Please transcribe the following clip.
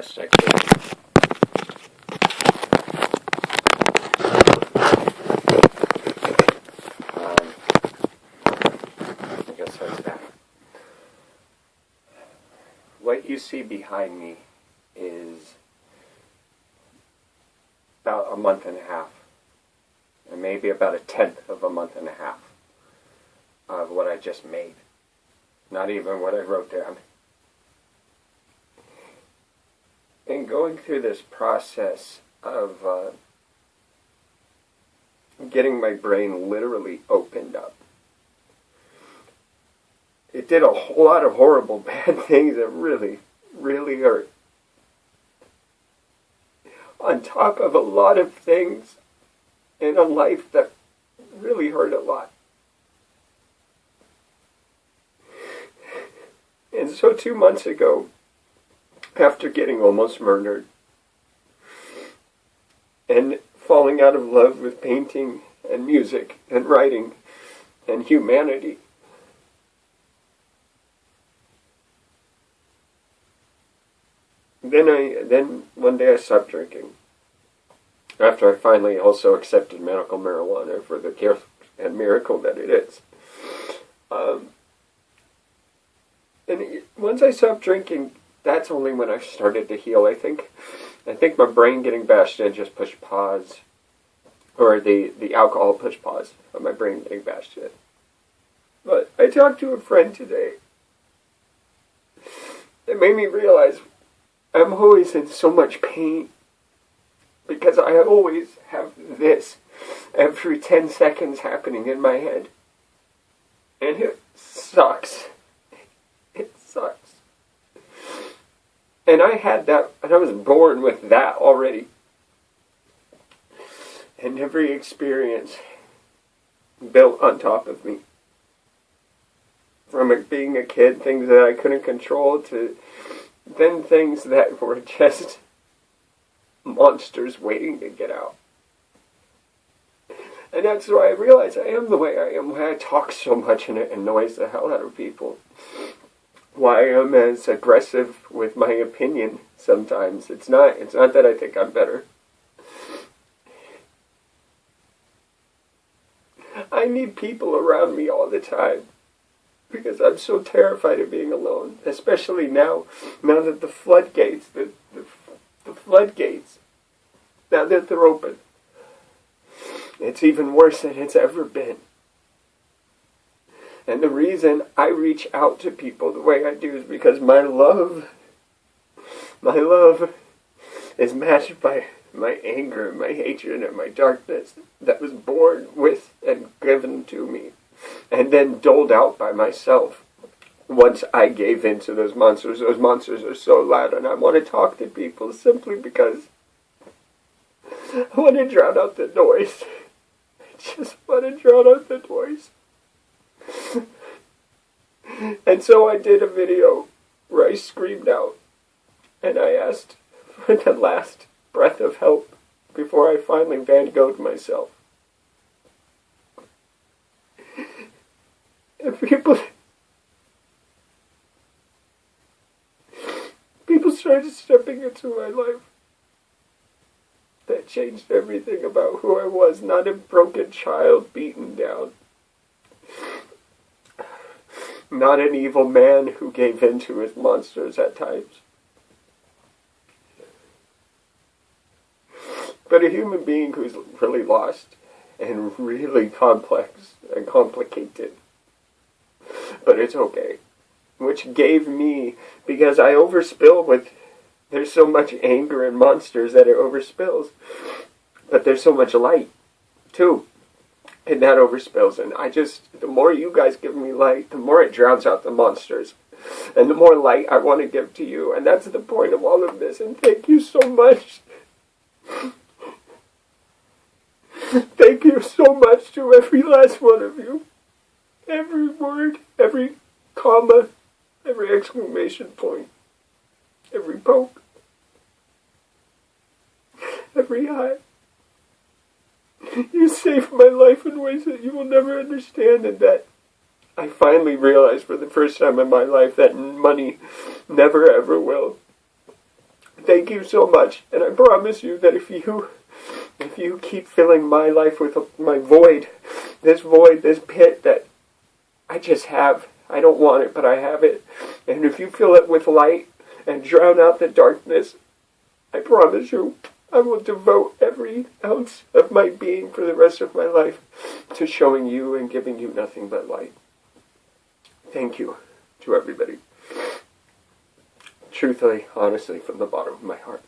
best I could. I guess that's that. What you see behind me is about a month and a half, and maybe about a tenth of a month and a half of what I just made. Not even what I wrote down. And going through this process of getting my brain literally opened up, it did a whole lot of horrible, bad things that really, really hurt. On top of a lot of things in a life that really hurt a lot. And so 2 months ago, after getting almost murdered, and falling out of love with painting and music and writing and humanity, then one day I stopped drinking. After I finally also accepted medical marijuana for the gift and miracle that it is. And once I stopped drinking, that's only when I started to heal, I think. I think my brain getting bashed in just pushed pause. Or the alcohol pushed pause on my brain getting bashed in. But I talked to a friend today. It made me realize I'm always in so much pain. Because I always have this every 10 seconds happening in my head. And it sucks. It sucks. And I had that, and I was born with that already. And every experience built on top of me. From it being a kid, things that I couldn't control, to then things that were just monsters waiting to get out. And that's why I realize I am the way I am, why I talk so much and it annoys the hell out of people. Why I am as aggressive with my opinion sometimes. It's not that I think I'm better. I need people around me all the time. Because I'm so terrified of being alone. Especially now that the floodgates, the floodgates, now that they're open. It's even worse than it's ever been. And the reason I reach out to people the way I do is because my love is matched by my anger, my hatred, and my darkness that was born with and given to me, and then doled out by myself. Once I gave in to those monsters are so loud, and I want to talk to people simply because I want to drown out the noise. I just want to drown out the noise. And so I did a video where I screamed out, and I asked for the last breath of help before I finally Van Gogh'd myself. And people started stepping into my life. That changed everything about who I was. Not a broken child beaten down. Not an evil man who gave in to his monsters at times. But a human being who's really lost and really complex and complicated. But it's okay. Which gave me, because I overspill with, there's so much anger and monsters that it overspills. But there's so much light, too. And that overspills. And the more you guys give me light, the more it drowns out the monsters. And the more light I want to give to you. And that's the point of all of this. And thank you so much. Thank you so much to every last one of you. Every word, every comma, every exclamation point, every poke, every eye. You saved my life in ways that you will never understand, and that I finally realized for the first time in my life that money never ever will. thank you so much. And I promise you that if you keep filling my life with my void, this pit that I just have, I don't want it, but I have it. And if you fill it with light and drown out the darkness, I promise you, I will devote every ounce of my being for the rest of my life to showing you and giving you nothing but light. Thank you to everybody. Truthfully, honestly, from the bottom of my heart.